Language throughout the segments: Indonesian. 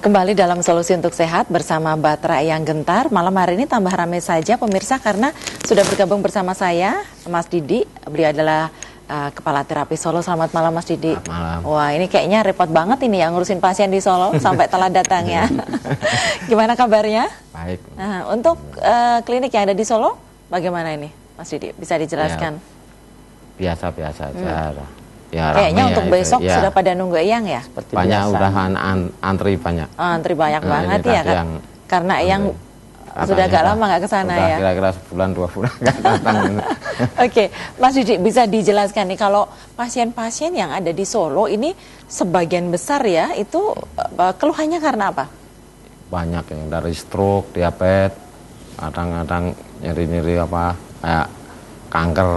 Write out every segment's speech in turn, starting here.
Kembali dalam Solusi untuk Sehat bersama Bahtera Eyang Gentar. Malam hari ini tambah ramai saja pemirsa karena sudah bergabung bersama saya Mas Didi. Beliau adalah Kepala Terapi Solo. Selamat malam Mas Didi. Selamat malam. Wah, ini kayaknya repot banget ini yang ngurusin pasien di Solo sampai telat datangnya. Gimana kabarnya? Baik. Nah, untuk klinik yang ada di Solo bagaimana ini Mas Didi? Bisa dijelaskan? Biasa-biasa aja. Ya, kayaknya untuk ya, besok ya. sudah pada nunggu Eyang ya? Seperti banyak biasa. Udah antri banyak. Antri banyak banget ya kan? Karena Eyang sudah agak lama nggak ke sana ya? Kira-kira sebulan 2 bulan nggak datang. Oke, Mas Didi bisa dijelaskan nih kalau pasien-pasien yang ada di Solo ini sebagian besar ya itu keluhannya karena apa? Banyak yang dari stroke, diabetes, kadang-kadang nyeri-nyeri apa kayak kanker,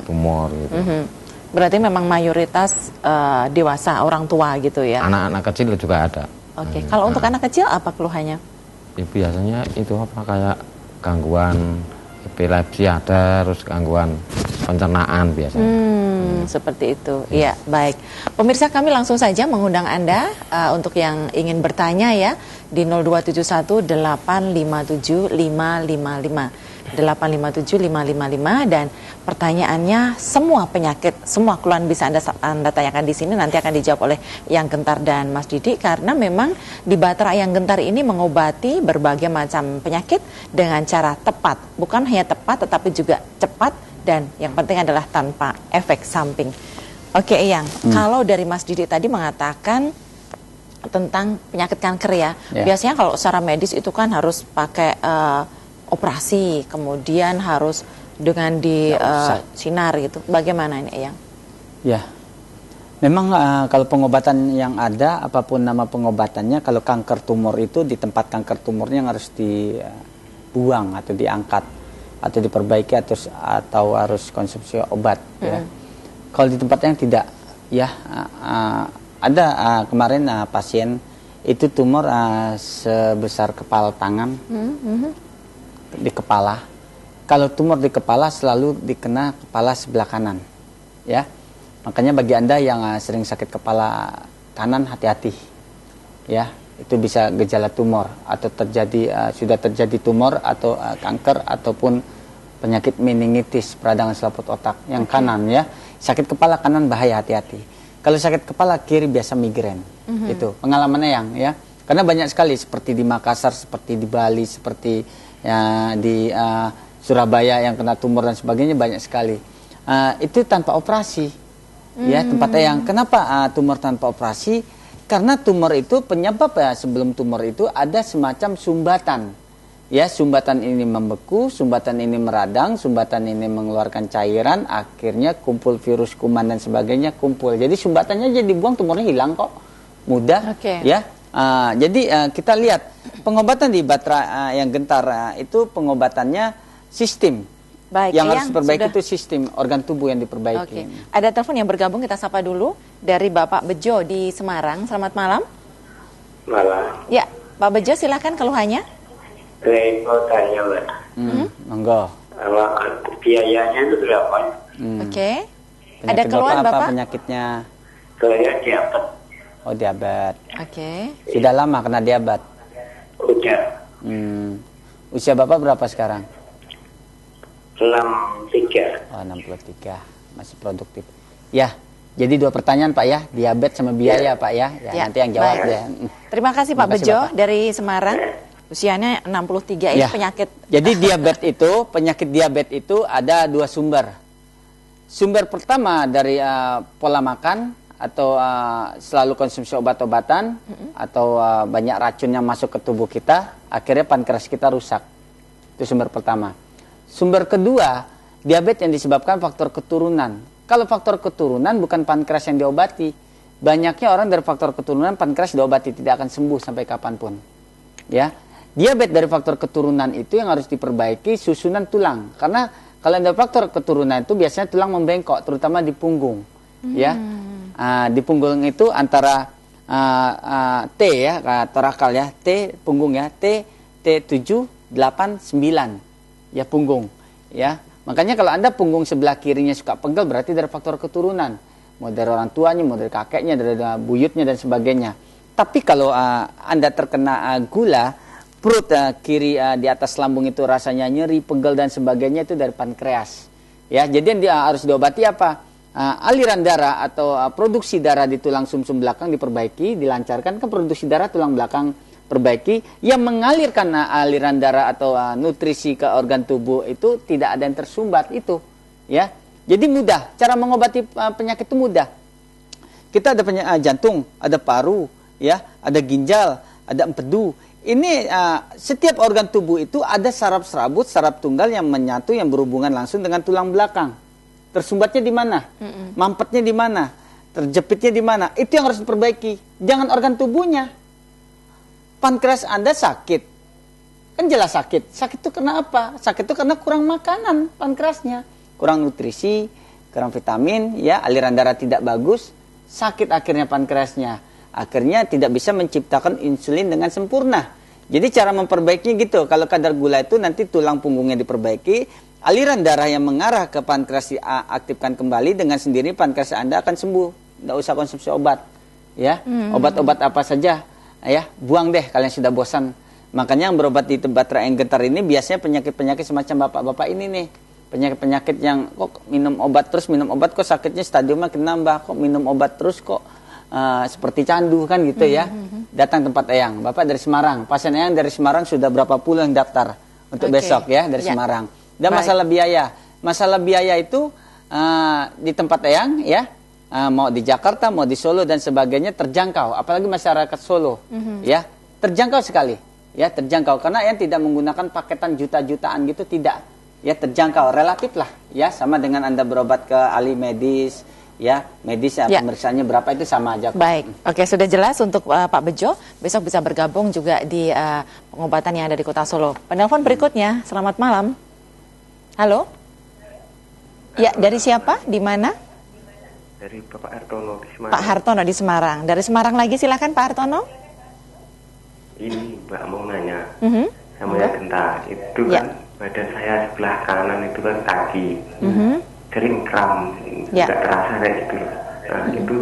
tumor gitu. Berarti memang mayoritas dewasa, orang tua gitu ya? Anak-anak kecil juga ada. Oke, kalau untuk anak kecil apa keluhannya? Ya, biasanya itu apa kayak gangguan epilepsi ada, terus gangguan pencernaan biasanya. Seperti itu. Iya, baik. Pemirsa, kami langsung saja mengundang Anda untuk yang ingin bertanya ya di 0271 857 555. 857-555 dan pertanyaannya semua penyakit, semua keluhan bisa Anda tanyakan di sini, nanti akan dijawab oleh Eyang Gentar dan Mas Didi karena memang di Bahtera Eyang Gentar ini mengobati berbagai macam penyakit dengan cara tepat, bukan hanya tepat tetapi juga cepat dan yang penting adalah tanpa efek samping. Oke Eyang, kalau dari Mas Didi tadi mengatakan tentang penyakit kanker ya, biasanya kalau secara medis itu kan harus pakai operasi, kemudian harus dengan di sinar gitu. Bagaimana ini, Eyang? Ya, memang kalau pengobatan yang ada, apapun nama pengobatannya, kalau kanker tumor itu di tempat kanker tumornya yang harus dibuang atau diangkat atau diperbaiki atau harus konsumsi obat. Ya. Kalau di tempat yang tidak, ya ada kemarin pasien itu tumor sebesar kepala tangan. Di kepala. Kalau tumor di kepala selalu dikena kepala sebelah kanan, ya. Makanya bagi Anda yang sering sakit kepala kanan hati-hati, ya. Itu bisa gejala tumor atau sudah terjadi tumor atau kanker ataupun penyakit meningitis peradangan selaput otak yang kanan, ya. Sakit kepala kanan bahaya, hati-hati. Kalau sakit kepala kiri biasa migrain, itu pengalamannya yang, ya. Karena banyak sekali seperti di Makassar, seperti di Bali, seperti ya di Surabaya yang kena tumor dan sebagainya banyak sekali. Itu tanpa operasi, ya tempatnya yang kenapa tumor tanpa operasi? Karena tumor itu penyebab ya sebelum tumor itu ada semacam sumbatan, ya sumbatan ini membeku, sumbatan ini meradang, sumbatan ini mengeluarkan cairan, akhirnya kumpul virus kuman dan sebagainya kumpul. Jadi sumbatannya jadi dibuang, tumornya hilang kok, mudah, ya. Jadi kita lihat pengobatan di Bahtera Eyang Gentar itu pengobatannya sistem. Baik, yang harus diperbaiki itu sistem organ tubuh yang diperbaiki. Ada telepon yang bergabung, kita sapa dulu dari Bapak Bejo di Semarang. Selamat malam. Malam. Ya, Pak Bejo silakan keluhannya. Mau tanya Mbak. Monggo. Biayanya itu berapa? Oke. Ada keluhan Bapak? Penyakitnya? Saya diabetes. Oh, diabetes. Oke. Sudah lama kena diabetes? Udah. Usia Bapak berapa sekarang? 63. Oh, 63. Masih produktif. Ya, jadi 2 pertanyaan Pak ya. Diabetes sama biaya Pak ya. Nanti yang jawab ya. Terima kasih Pak Bejo dari Semarang. Usianya 63 ini penyakit. Jadi diabetes itu, penyakit diabetes itu ada 2 sumber. Sumber pertama dari pola makan atau selalu konsumsi obat-obatan atau banyak racun yang masuk ke tubuh kita, akhirnya pankreas kita rusak. Itu sumber pertama. Sumber kedua, diabetes yang disebabkan faktor keturunan. Kalau faktor keturunan bukan pankreas yang diobati. Banyaknya orang dari faktor keturunan pankreas diobati tidak akan sembuh sampai kapanpun. Ya, diabetes dari faktor keturunan itu yang harus diperbaiki susunan tulang. Karena kalau ada faktor keturunan itu biasanya tulang membengkok, terutama di punggung. Ya. Di punggung itu antara T ya, torakal ya, T punggung ya, T7, 8, 9 ya punggung ya. Makanya kalau Anda punggung sebelah kirinya suka pegel berarti dari faktor keturunan. Mau dari orang tuanya, mau dari kakeknya, dari buyutnya dan sebagainya. Tapi kalau Anda terkena gula, perut kiri di atas lambung itu rasanya nyeri, pegel dan sebagainya, itu dari pankreas. Ya, jadi yang harus diobati apa? Aliran darah atau produksi darah di tulang sumsum belakang diperbaiki, dilancarkan, kan produksi darah tulang belakang perbaiki, yang mengalirkan aliran darah atau nutrisi ke organ tubuh itu tidak ada yang tersumbat itu, ya. Jadi mudah, cara mengobati penyakit itu mudah. Kita ada jantung, ada paru, ya, ada ginjal, ada empedu. Ini setiap organ tubuh itu ada saraf serabut, saraf tunggal yang menyatu, yang berhubungan langsung dengan tulang belakang. Tersumbatnya di mana? Mampetnya di mana? Terjepitnya di mana? Itu yang harus diperbaiki. Jangan organ tubuhnya. Pankreas Anda sakit, kan jelas sakit. Sakit itu karena apa? Sakit itu karena kurang makanan pankreasnya, kurang nutrisi, kurang vitamin, ya, aliran darah tidak bagus, sakit akhirnya pankreasnya. Akhirnya tidak bisa menciptakan insulin dengan sempurna. Jadi cara memperbaikinya gitu. Kalau kadar gula itu nanti tulang punggungnya diperbaiki, aliran darah yang mengarah ke pankreas diaktifkan kembali, dengan sendiri pankreas Anda akan sembuh. Tidak usah konsumsi obat, ya. Obat-obat apa saja, ya, buang deh kalian sudah bosan. Makanya yang berobat di tempat Raeng Gentar ini biasanya penyakit-penyakit semacam bapak-bapak ini nih. Penyakit-penyakit yang kok minum obat kok sakitnya stadiumnya makin nambah, kok minum obat terus kok seperti candu kan gitu ya. Datang tempat Eyang, Bapak dari Semarang. Pasien Eyang dari Semarang sudah berapa puluh yang daftar untuk besok ya dari Semarang. Dan masalah biaya. Masalah biaya itu di tempat Eyang ya, mau di Jakarta, mau di Solo dan sebagainya terjangkau, apalagi masyarakat Solo, ya, terjangkau sekali, ya, terjangkau karena yang tidak menggunakan paketan juta-jutaan gitu, tidak, ya, terjangkau, relatif lah, ya, sama dengan Anda berobat ke ahli medis, ya, medis ya, pemeriksaannya berapa itu sama aja. Baik, oke, sudah jelas untuk Pak Bejo, besok bisa bergabung juga di pengobatan yang ada di Kota Solo. Penelpon berikutnya, selamat malam. Halo? Ya, dari siapa? Di mana? Dari Bapak Hartono di Semarang. Pak Hartono di Semarang. Dari Semarang lagi, silakan Pak Hartono. Ini Mbak mau nanya, sama yang Gentar itu kan badan saya sebelah kanan itu kan kaki, sering kram, nggak terasa kayak gitu. Nah itu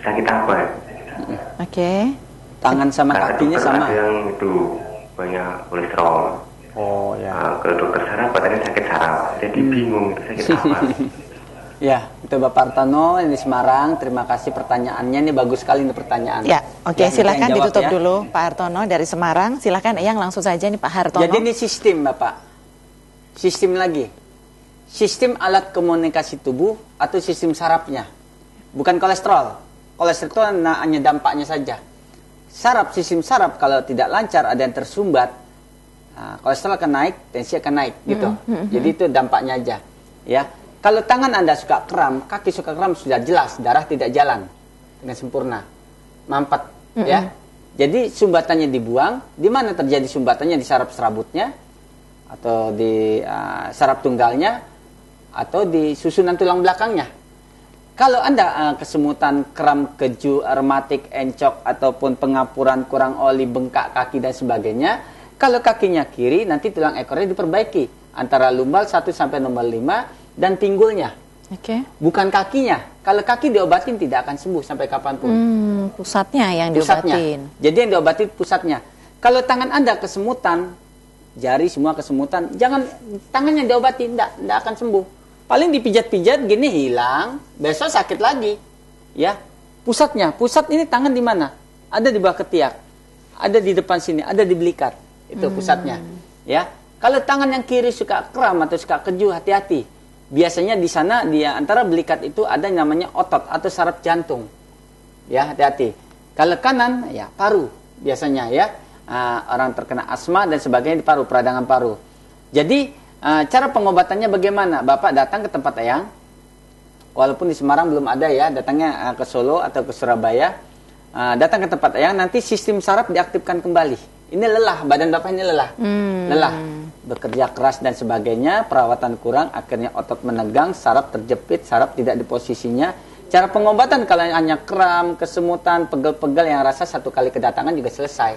sakit apa? Oke. Tangan sama kakinya sama. Ada yang itu banyak kolesterol. Oh ya. Nah, ke dokter saraf katanya sakit saraf, jadi bingung itu sakit apa. Ya, itu Bapak Hartono di Semarang. Terima kasih pertanyaannya, ini bagus sekali ini pertanyaan. Ya, oke, silakan jawab, ditutup ya. dulu Pak Hartono dari Semarang. Silakan Eyang langsung saja nih Pak Hartono. Jadi ini sistem Bapak. Sistem lagi. Sistem alat komunikasi tubuh atau sistem sarafnya. Bukan kolesterol. Kolesterol itu hanya dampaknya saja. Saraf, sistem saraf kalau tidak lancar, ada yang tersumbat, kolesterol akan naik, tensi akan naik gitu. Jadi itu dampaknya aja, ya. Kalau tangan Anda suka kram, kaki suka kram, sudah jelas darah tidak jalan dengan sempurna, mampet, ya. Jadi sumbatannya dibuang. Di mana terjadi sumbatannya? Di saraf serabutnya, atau di saraf tunggalnya, atau di susunan tulang belakangnya. Kalau Anda kesemutan, kram, keju, rematik, encok, ataupun pengapuran, kurang oli, bengkak kaki dan sebagainya, kalau kakinya kiri, nanti tulang ekornya diperbaiki antara lumbal 1 sampai nomor 5 dan pinggulnya. Bukan kakinya. Kalau kaki diobatin tidak akan sembuh sampai kapanpun. Pusatnya yang diobatin. Jadi yang diobatin pusatnya. Kalau tangan Anda kesemutan, jari semua kesemutan, jangan tangannya diobatin, tidak akan sembuh. Paling dipijat-pijat gini hilang, besok sakit lagi. Ya, pusatnya. Pusat ini tangan di mana? Ada di bawah ketiak, ada di depan sini, ada di belikat. Itu pusatnya. Ya, kalau tangan yang kiri suka kram atau suka keju, hati-hati. Biasanya di sana di antara belikat itu ada yang namanya otot atau saraf jantung. Ya, hati-hati. Kalau kanan ya paru biasanya ya. Orang terkena asma dan sebagainya di paru, peradangan paru. Jadi cara pengobatannya bagaimana? Bapak datang ke tempat Eyang. Walaupun di Semarang belum ada ya, datangnya ke Solo atau ke Surabaya. Datang ke tempat Eyang, nanti sistem saraf diaktifkan kembali. Ini lelah, badan Bapak ini lelah. Lelah. Bekerja keras dan sebagainya, perawatan kurang, akhirnya otot menegang, saraf terjepit, saraf tidak di posisinya. Cara pengobatan kalau hanya kram, kesemutan, pegel-pegel yang rasa 1 kali kedatangan juga selesai.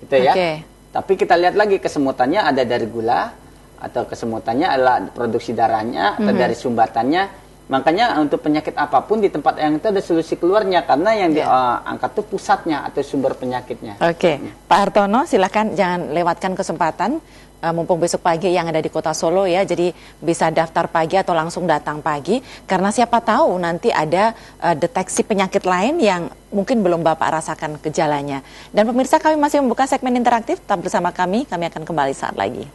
Gitu ya. Tapi kita lihat lagi kesemutannya ada dari gula, atau kesemutannya adalah produksi darahnya, atau dari sumbatannya. Makanya untuk penyakit apapun di tempat yang itu ada solusi keluarnya, karena yang diangkat itu pusatnya atau sumber penyakitnya. Oke, Pak Hartono, silakan jangan lewatkan kesempatan. Mumpung besok pagi yang ada di Kota Solo ya, jadi bisa daftar pagi atau langsung datang pagi, karena siapa tahu nanti ada deteksi penyakit lain yang mungkin belum Bapak rasakan gejalanya. Dan pemirsa, kami masih membuka segmen interaktif, tetap bersama kami akan kembali saat lagi.